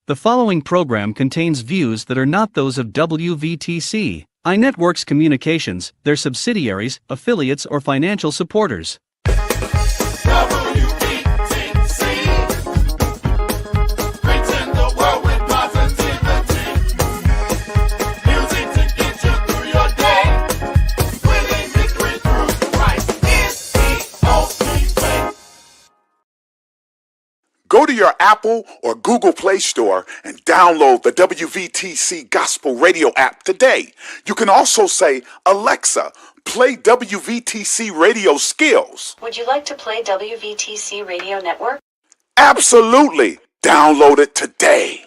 The following program contains views that are not those of WVTC, iNetworks Communications, their subsidiaries, affiliates, or financial supporters. Go to your Apple or Google Play Store and download the WVTC Gospel Radio app today. You can also say, Alexa, play WVTC Radio Skills. Would you like to play WVTC Radio Network? Absolutely. Download it today.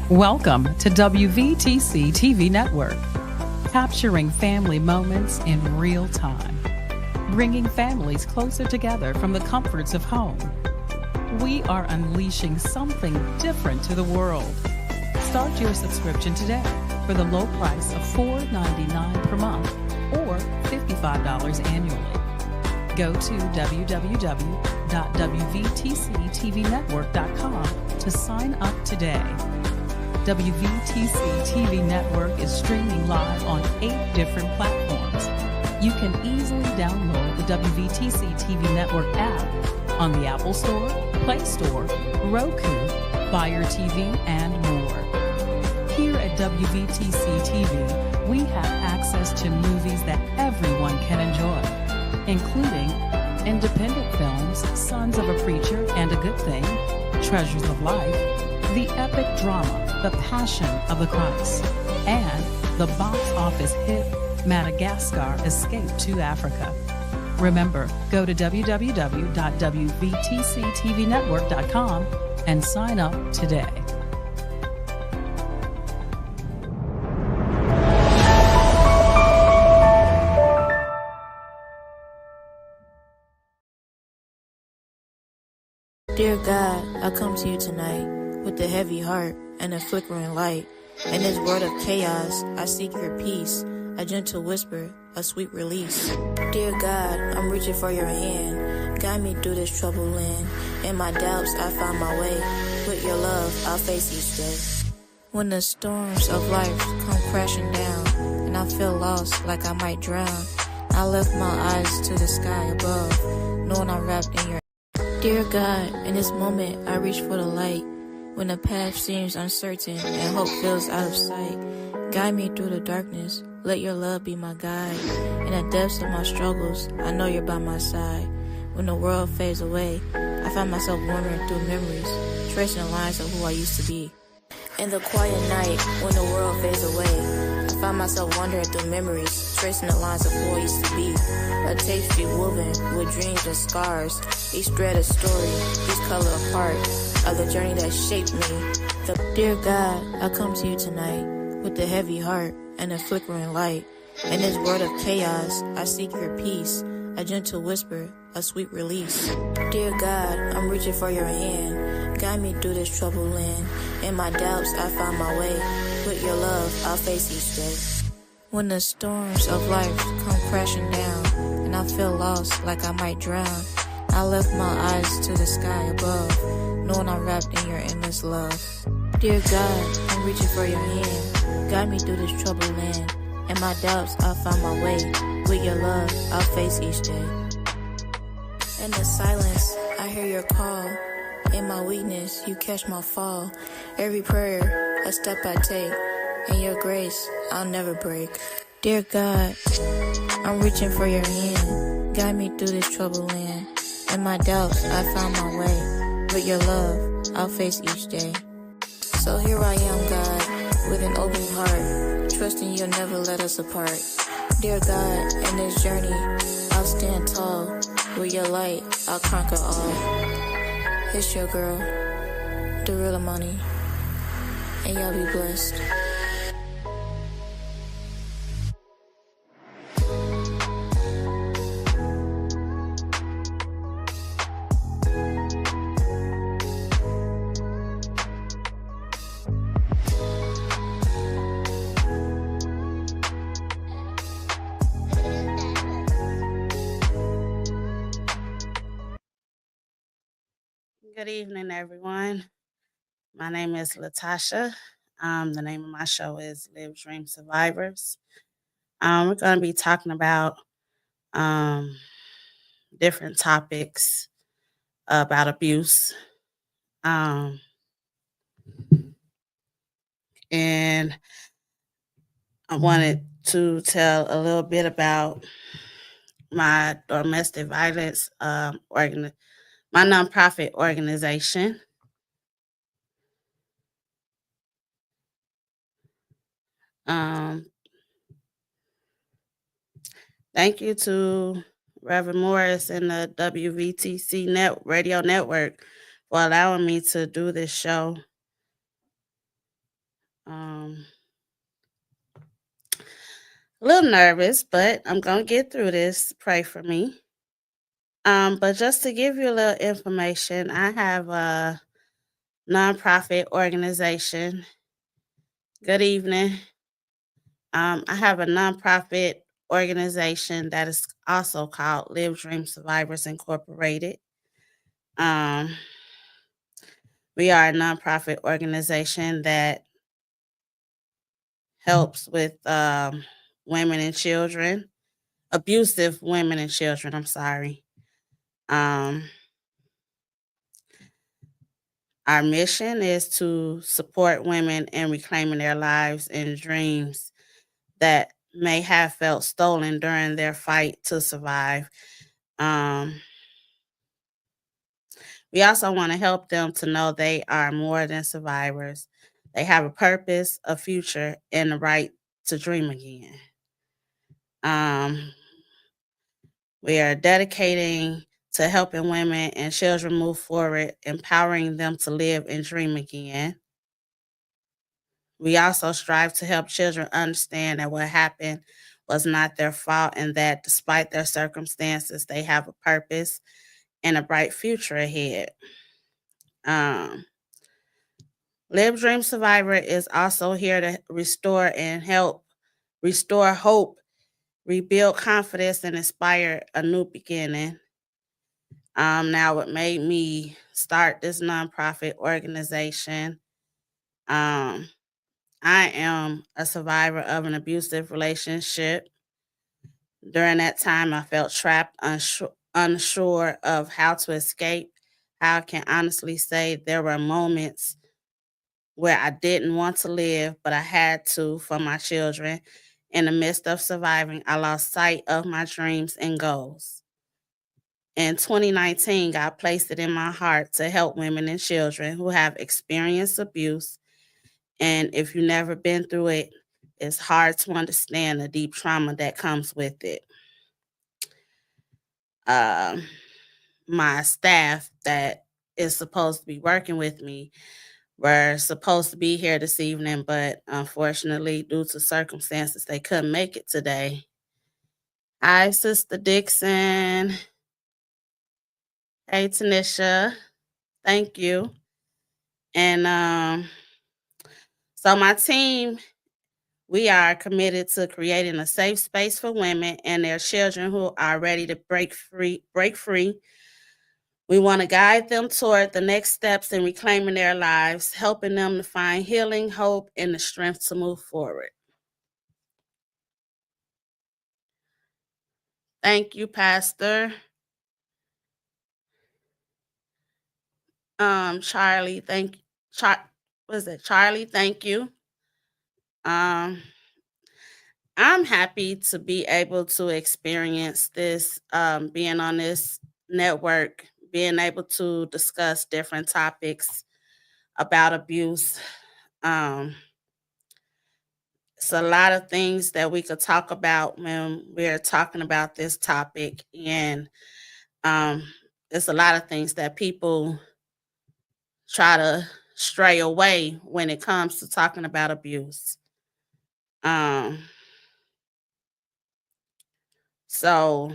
Welcome to WVTC TV Network, capturing family moments in real time, bringing families closer together from the comforts of home. We are unleashing something different to the world. Start your subscription today for the low price of $4.99 per month or $55 annually. Go to www.wvtctvnetwork.com to sign up today. WVTC TV Network is streaming live on 8 different platforms. You can easily download the WVTC TV Network app on the Apple Store, Play Store, Roku, Fire TV, and more. Here at WVTC TV, we have access to movies that everyone can enjoy, including independent films, Sons of a Preacher and a Good Thing, Treasures of Life, the epic drama, The Passion of the Christ, and the box office hit Madagascar Escape to Africa. Remember, go to www.wvtctvnetwork.com and sign up today. Dear God, I come to you tonight with a heavy heart and a flickering light. In this world of chaos, I seek your peace, a gentle whisper, a sweet release. Dear God, I'm reaching for your hand. Guide me through this troubled land. In my doubts, I find my way. With your love, I'll face each day. When the storms of life come crashing down, and I feel lost like I might drown, I lift my eyes to the sky above, knowing I'm wrapped in your. Dear God, in this moment, I reach for the light. When the path seems uncertain and hope feels out of sight, guide me through the darkness, let your love be my guide. In the depths of my struggles, I know you're by my side. When the world fades away, I find myself wandering through memories, tracing the lines of who I used to be. In the quiet night, when the world fades away, I find myself wandering through memories, tracing the lines of who I used to be. A tapestry woven with dreams and scars, each thread a story, each color a part of the journey that shaped me. Dear God, I come to you tonight with a heavy heart and a flickering light. In this world of chaos, I seek your peace, a gentle whisper, a sweet release. Dear God, I'm reaching for your hand. Guide me through this troubled land. In my doubts, I find my way. With your love, I'll face each day. When the storms of life come crashing down, and I feel lost like I might drown, I lift my eyes to the sky above, knowing I'm wrapped in your endless love. Dear God, I'm reaching for your hand. Guide me through this troubled land. In my doubts, I'll find my way. With your love, I'll face each day. In the silence, I hear your call. In my weakness, you catch my fall. Every prayer, a step I take. In your grace, I'll never break. Dear God, I'm reaching for your hand. Guide me through this troubled land. In my doubts, I found my way. With your love, I'll face each day. So here I am, God, with an open heart, trusting you'll never let us apart. Dear God, in this journey, I'll stand tall. With your light, I'll conquer all. It's your girl, the real Amani, and y'all be blessed. Good evening, everyone. My name is Latasha. The name of my show is Live Dream Survivors. We're going to be talking about um, different topics about abuse. Um, and I wanted to tell a little bit about my domestic violence my nonprofit organization. Um, Thank you to Reverend Morris and the WVTC radio network for allowing me to do this show. Um, a little nervous, but I'm gonna get through this. Pray for me. But just to give you a little information, I have a nonprofit organization. Good evening. I have a nonprofit organization that is also called Live Dream Survivors Incorporated. Um, we are a nonprofit organization that helps with women and children, abusive women and children. I'm sorry. Um, our mission is to support women in reclaiming their lives and dreams that may have felt stolen during their fight to survive. Um, we also want to help them to know they are more than survivors. They have a purpose, a future, and the right to dream again. We are dedicating to helping women and children move forward, empowering them to live and dream again. We also strive to help children understand that what happened was not their fault and that despite their circumstances, they have a purpose and a bright future ahead. Um, Live Dream Survivor is also here to restore and help restore hope, rebuild confidence, and inspire a new beginning. Now, what made me start this nonprofit organization, um, I am a survivor of an abusive relationship. During that time, I felt trapped, unsure of how to escape. I can honestly say there were moments where I didn't want to live, but I had to for my children. In the midst of surviving, I lost sight of my dreams and goals. In 2019, God placed it in my heart to help women and children who have experienced abuse. And if you've never been through it, it's hard to understand the deep trauma that comes with it. Um, my staff that is supposed to be working with me were supposed to be here this evening, but unfortunately, due to circumstances, they couldn't make it today. Hi, Sister Dixon. Hey, Tanisha. Thank you. And so my team, we are committed to creating a safe space for women and their children who are ready to break free. We want to guide them toward the next steps in reclaiming their lives, helping them to find healing, hope, and the strength to move forward. Thank you, Pastor. Charlie, Charlie, thank you. Um, I'm happy to be able to experience this, being on this network, being able to discuss different topics about abuse. Um, it's a lot of things that we could talk about when we're talking about this topic, and um, it's a lot of things that people try to stray away when it comes to talking about abuse. Um, so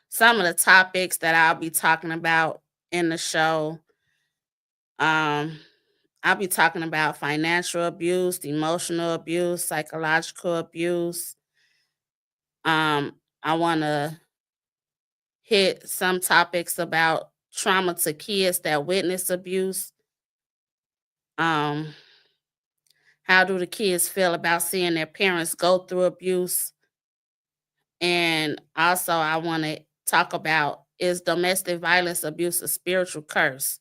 some of the topics that I'll be talking about in the show, um, I'll be talking about financial abuse, emotional abuse, psychological abuse. I want to hit some topics about trauma to kids that witness abuse. Um, how do the kids feel about seeing their parents go through abuse? And also, I want to talk about, is domestic violence abuse a spiritual curse,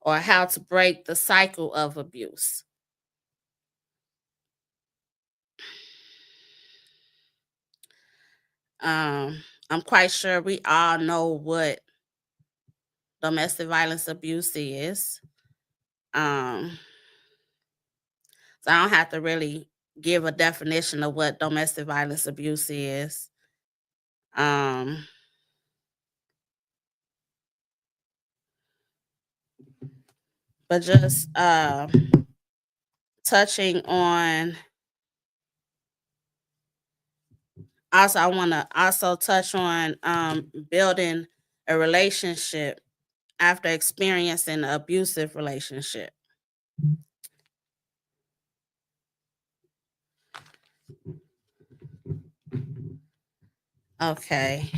or how to break the cycle of abuse? I'm quite sure we all know what domestic violence abuse is. Um, so I don't have to really give a definition of what domestic violence abuse is. Um, but just touching on, also I want to also touch on building a relationship after experiencing an abusive relationship. Okay.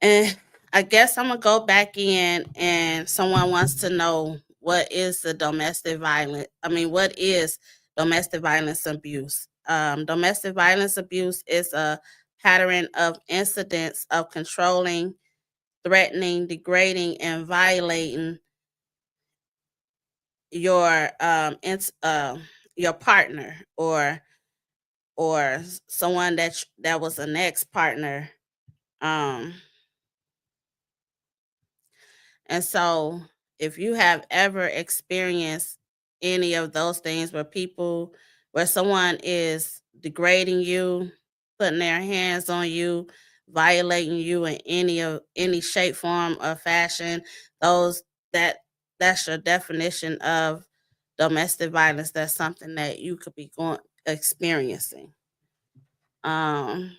And I guess I'm gonna go back in, and someone wants to know, what is the domestic violence? I mean, what is domestic violence abuse? Domestic violence abuse is a pattern of incidents of controlling, threatening, degrading, and violating your your partner, or someone that was an ex partner. Um, And so, if you have ever experienced any of those things where someone is degrading you, putting their hands on you, violating you in any shape, form, or fashion, those that that's your definition of domestic violence. That's something that you could be experiencing. Um,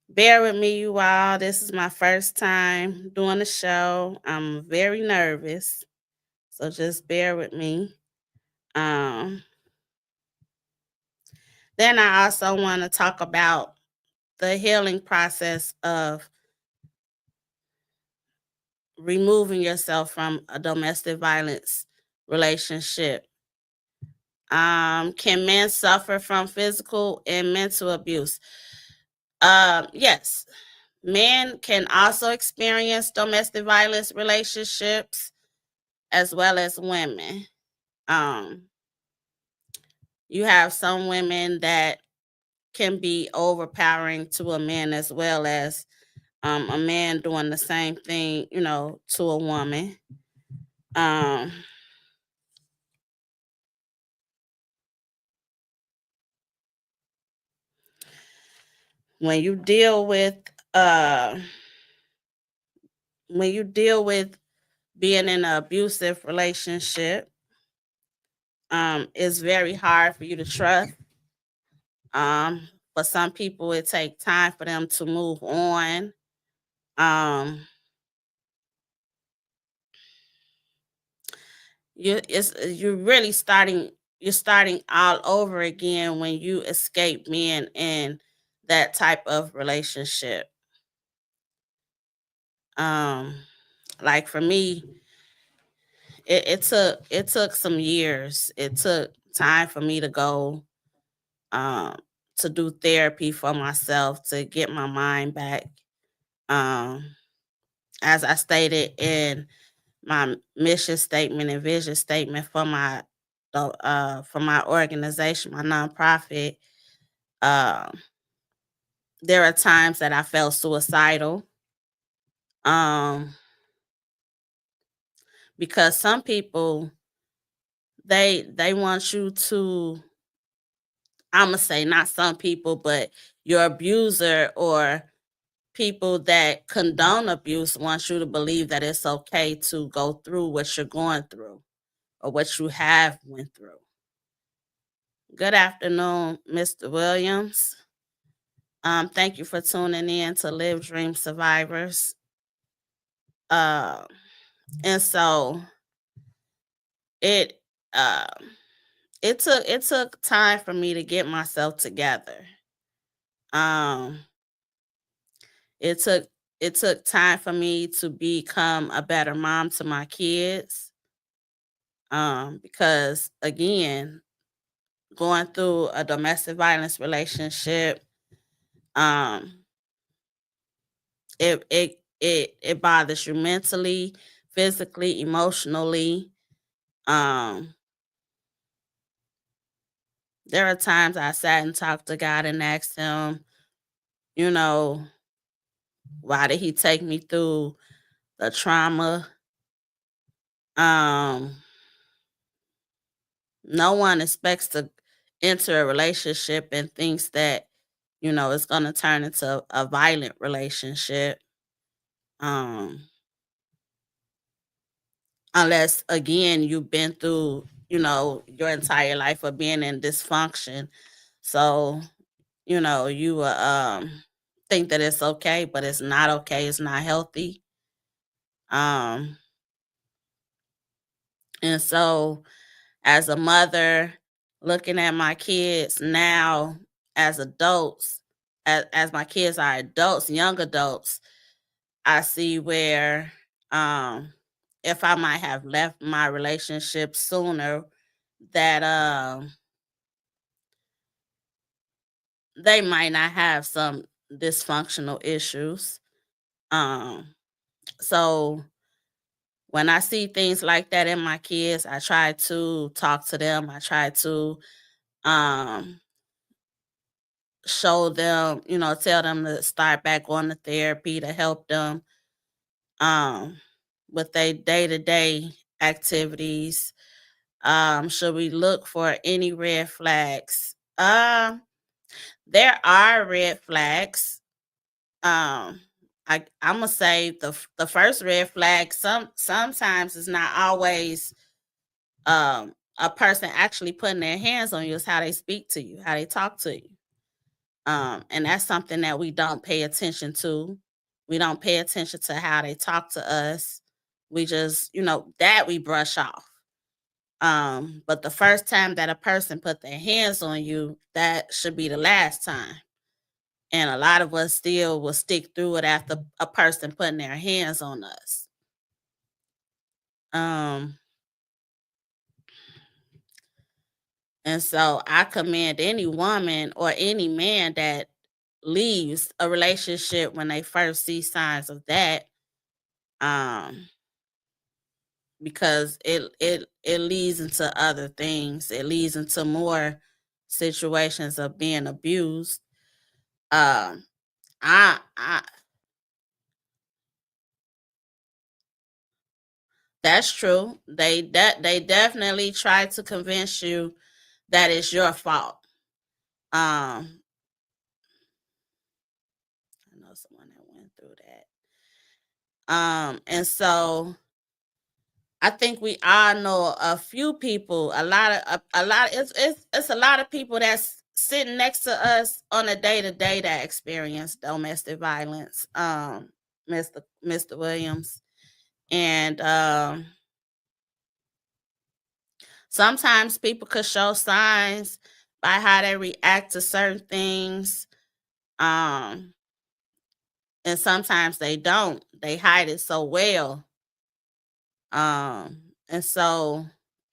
Bear with me, you all. This is my first time doing the show. I'm very nervous, so just bear with me. Um, then I also want to talk about the healing process of removing yourself from a domestic violence relationship. Can men suffer from physical and mental abuse? Yes, men can also experience domestic violence relationships, as well as women. Um, you have some women that can be overpowering to a man, as well as a man doing the same thing, to a woman. Um, when you deal with uh, when you deal with being in an abusive relationship, it's very hard for you to trust. For some people, it takes time for them to move on. Um, you're really starting all over again when you escape being in that type of relationship. Um, like for me, it took some years. It took time for me to go um to do therapy for myself, to get my mind back. Um, as I stated in my mission statement and vision statement for my organization, my nonprofit, um, there are times that I felt suicidal. Um, because some people, they want you to, I'm gonna say, not some people, but your abuser or people that condone abuse want you to believe that it's okay to go through what you're going through, or what you have went through. Good afternoon, Mr. Williams. Thank you for tuning in to Live Dream Survivors. Uh, and so it uh, it took time for me to get myself together. Um, It took it took time for me to become a better mom to my kids. Because again, going through a domestic violence relationship, um, it bothers you mentally, physically, emotionally. Um, there are times I sat and talked to God and asked him, you know, why did he take me through the trauma? Um, no one expects to enter a relationship and thinks that, it's gonna turn into a violent relationship. Um, unless again you've been through, your entire life of being in dysfunction. So, you will think that it's okay, but it's not okay. It's not healthy. Um, and so as a mother, looking at my kids now as adults, as my kids are adults, young adults, I see where if I might have left my relationship sooner, that they might not have some dysfunctional issues. Um, so when I see things like that in my kids, I try to talk to them. I try to um show them, tell them to start back on the therapy to help them um with their day-to-day activities. Should we look for any red flags? There are red flags. Um, I'm gonna say the first red flag. Sometimes it's not always a person actually putting their hands on you. It's how they speak to you, how they talk to you. And that's something that we don't pay attention to. We don't pay attention to how they talk to us. We just, that we brush off. But the first time that a person put their hands on you, that should be the last time. And a lot of us still will stick through it after a person putting their hands on us. Um, and so I commend any woman or any man that leaves a relationship when they first see signs of that. Um, because it leads into other things. It leads into more situations of being abused. Um, I That's true. They definitely try to convince you that it's your fault. Um, I know someone that went through that. And so I think we all know a few people, a lot. It's a lot of people that's sitting next to us on a day to day that experience domestic violence. Mr. Williams, and sometimes people could show signs by how they react to certain things. Um, and sometimes they don't. They hide it so well. And so,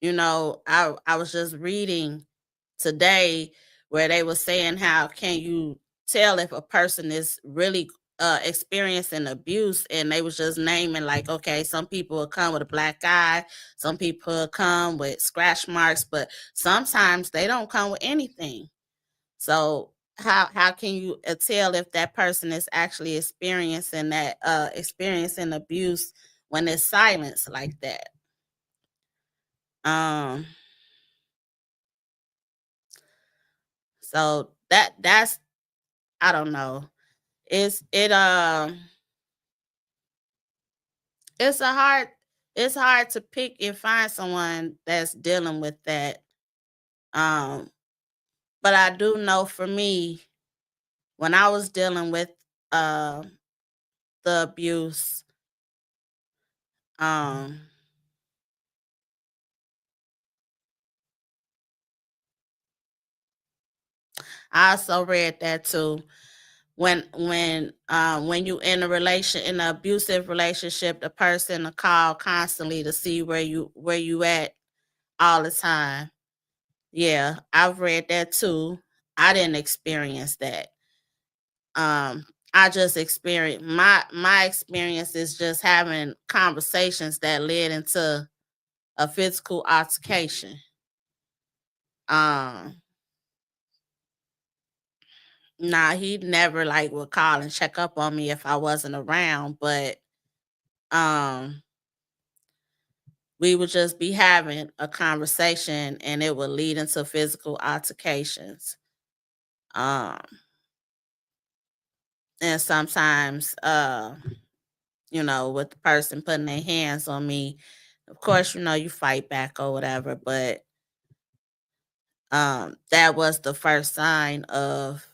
I was just reading today where they were saying how can you tell if a person is really experiencing abuse, and they was just naming like, okay, some people will come with a black eye, some people will come with scratch marks, but sometimes they don't come with anything. So how can you tell if that person is actually experiencing abuse when it's silence like that? Um, so that's I don't know. It's it it's a hard it's hard to pick and find someone that's dealing with that. Um, but I do know for me, when I was dealing with uh, the abuse, um, I also read that too. when you in an abusive relationship, the person will call constantly to see where you at all the time. Yeah, I've read that too. I didn't experience that. I just experienced my experience is just having conversations that led into a physical altercation. Um, nah, he never like would call and check up on me if I wasn't around, but um we would just be having a conversation and it would lead into physical altercations. Um and sometimes with the person putting their hands on me, of course, you fight back or whatever, but that was the first sign of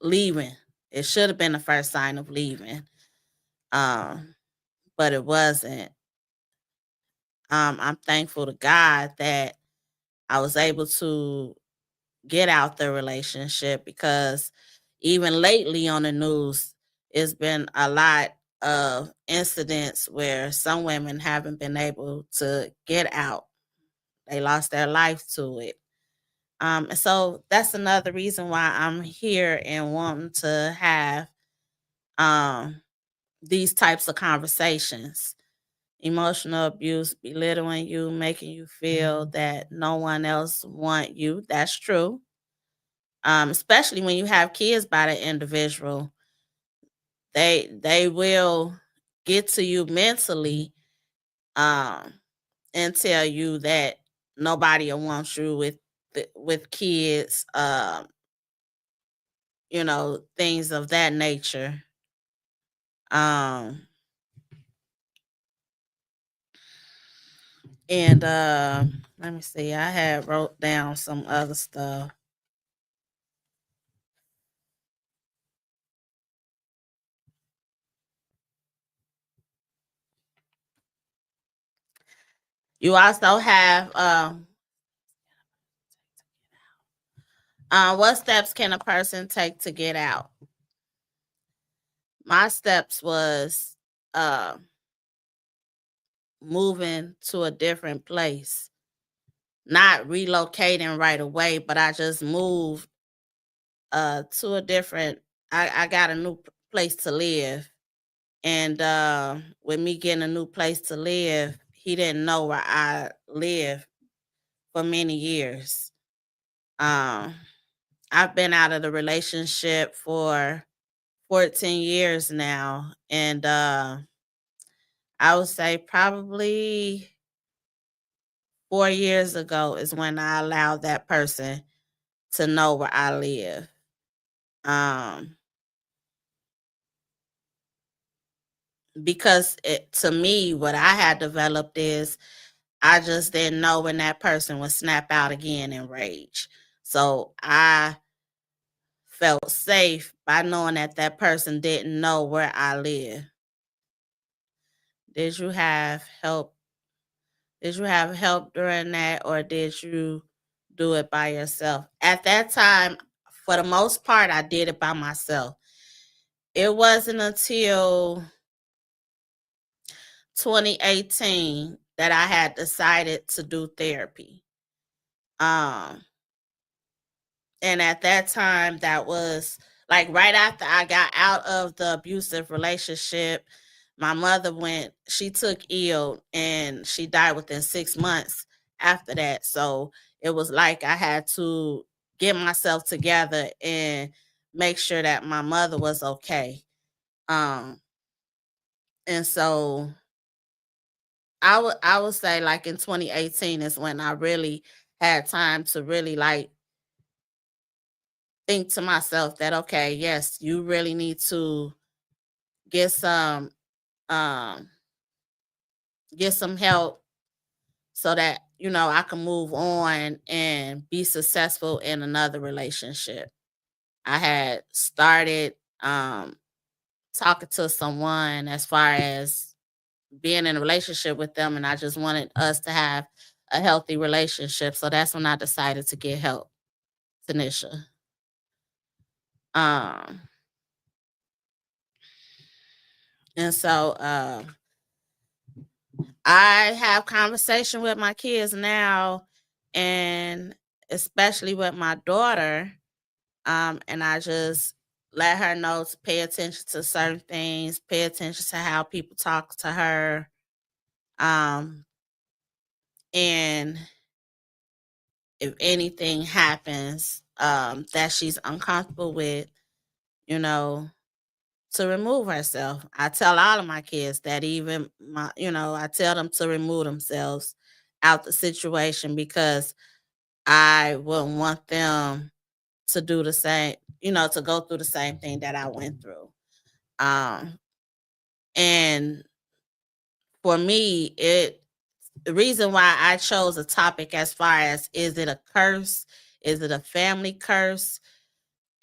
leaving. It should have been the first sign of leaving. But it wasn't. I'm thankful to God that I was able to get out the relationship, because even lately on the news, it's been a lot of incidents where some women haven't been able to get out. They lost their life to it. And so that's another reason why I'm here and wanting to have um, these types of conversations. Emotional abuse, belittling you, making you feel that no one else want you. That's true. Especially when you have kids by the individual, they will get to you mentally, um, and tell you that nobody will want you with kids, things of that nature. Um, and let me see, I had wrote down some other stuff. You also have what steps can a person take to get out? My steps was uh moving to a different place, not relocating right away, but I just moved to a different. I got a new place to live, and with me getting a new place to live, he didn't know where I lived for many years. Um, I've been out of the relationship for 14 years now, and I would say probably 4 years ago is when I allowed that person to know where I live. Um, because to me, what I had developed is I just didn't know when that person would snap out again in rage. So I felt safe by knowing that that person didn't know where I live. Did you have help? Did you have help during that, or did you do it by yourself? At that time, for the most part, I did it by myself. It wasn't until 2018 that I had decided to do therapy. Um, and at that time, that was like right after I got out of the abusive relationship. My mother she took ill and she died within 6 months after that. So it was like I had to get myself together and make sure that my mother was okay. Um, and so I would say like in 2018 is when I really had time to really like think to myself that, okay, yes, you really need to get some um get some help so that I can move on and be successful in another relationship. I had started talking to someone as far as being in a relationship with them, and I just wanted us to have a healthy relationship. So that's when I decided to get help, Tanisha. Um, and so I have conversation with my kids now, and especially with my daughter. And I just let her know to pay attention to certain things, pay attention to how people talk to her. Um, and if anything happens that she's uncomfortable with, you know, to remove herself. I tell all of my kids that, even I tell them to remove themselves out the situation, because I wouldn't want them to do the same, to go through the same thing that I went through. Um, and for me, the reason why I chose a topic as far as, is it a curse? Is it a family curse?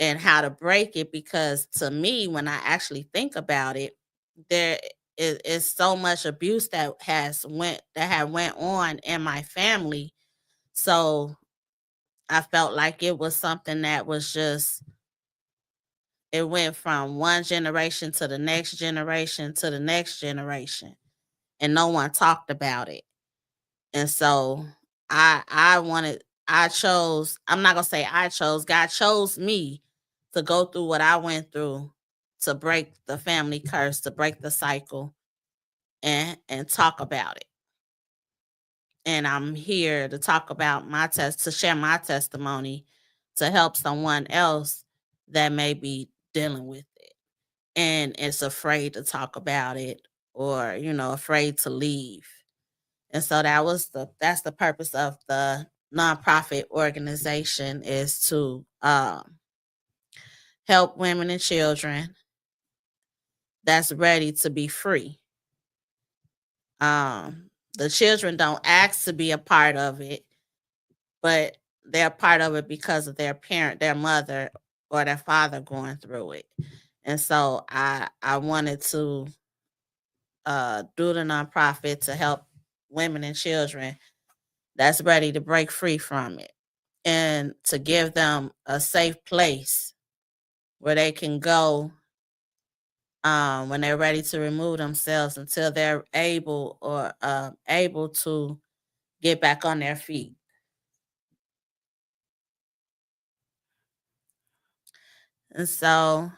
And how to break it, because to me, when I actually think about it, there is so much abuse that had went on in my family. So I felt like it was something that was just, it went from one generation to the next generation to the next generation, and no one talked about it. And so I chose, I'm not gonna say I chose, God chose me to go through what I went through, to break the family curse, to break the cycle, and talk about it. And I'm here to talk about to share my testimony, to help someone else that may be dealing with it and is afraid to talk about it, or, afraid to leave. And so that's the purpose of the nonprofit organization, is to help women and children that's ready to be free. The children don't ask to be a part of it, but they're part of it because of their parent, their mother or their father going through it. And so I wanted to do the nonprofit to help women and children that's ready to break free from it, and to give them a safe place where they can go when they're ready to remove themselves, until they're able to get back on their feet. And so,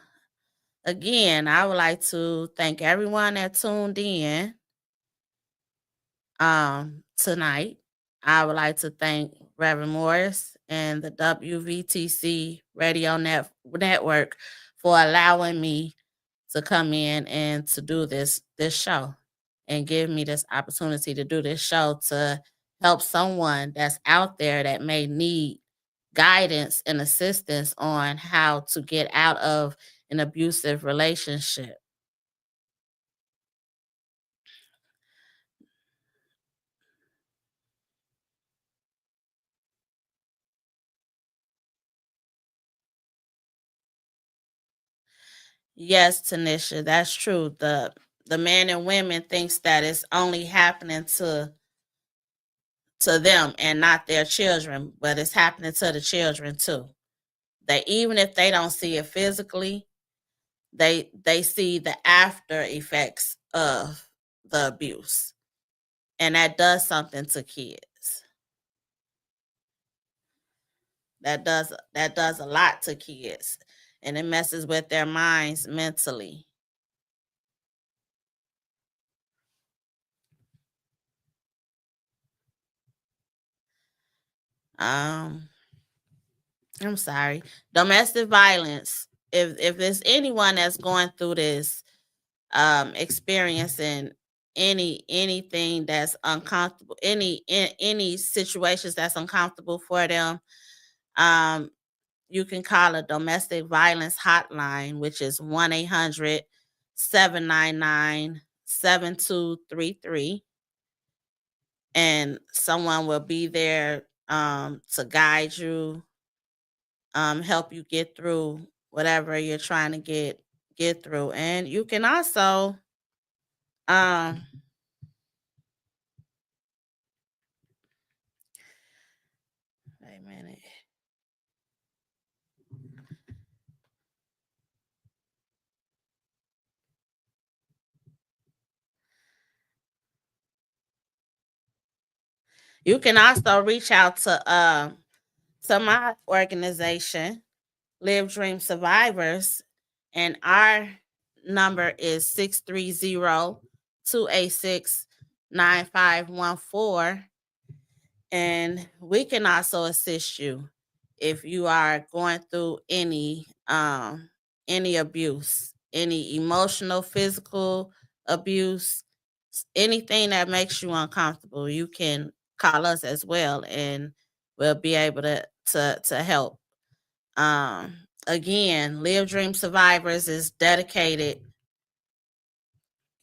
again, I would like to thank everyone that tuned in tonight. I would like to thank Reverend Morris and the WVTC Network for allowing me to come in and to do this show, and give me this opportunity to do this show, to help someone that's out there that may need guidance and assistance on how to get out of an abusive relationship. Yes, Tanisha, that's true. The men and women thinks that it's only happening to them and not their children, but it's happening to the children too. That even if they don't see it physically, they see the after effects of the abuse, and that does something to kids. That does a lot to kids, and it messes with their minds mentally. um I'm sorry. Domestic violence. If there's anyone that's going through this, experiencing anything that's uncomfortable, any situations that's uncomfortable for them, um, you can call a domestic violence hotline, which is 1-800-799-7233, and someone will be there to guide you, help you get through whatever you're trying to get through. And you can also um wait a minute. You can also reach out to my organization, Live Dream Survivors, and our number is 630-286-9514. And we can also assist you if you are going through any abuse, any emotional, physical abuse, anything that makes you uncomfortable. You can call us as well, and we'll be able to help. Again, Live Dream Survivors is dedicated.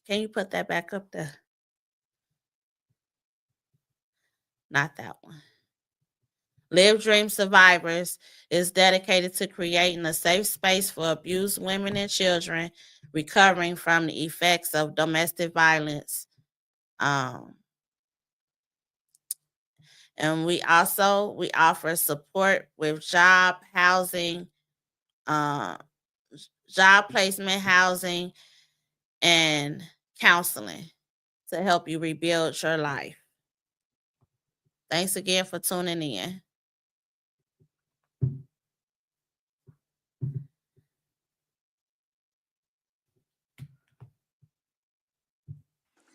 Can you put that back up there? Not that one. Live Dream Survivors is dedicated to creating a safe space for abused women and children recovering from the effects of domestic violence. And we offer support with job, housing, job placement, housing, and counseling to help you rebuild your life. Thanks again for tuning in.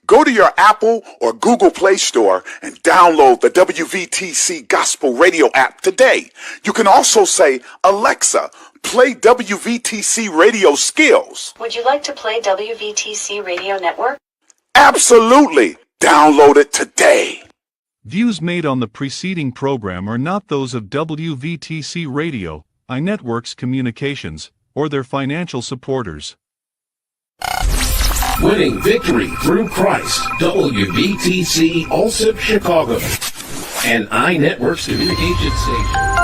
Go to your Apple or Google Play Store and download the WVTC Gospel Radio app today. You can also say, Alexa, play WVTC Radio Skills. Would you like to play WVTC Radio Network? Absolutely. Download it today. Views made on the preceding program are not those of WVTC Radio, iNetworks Communications, or their financial supporters. Winning victory through Christ, WVTC Allsip Chicago, and iNetworks Communication Station.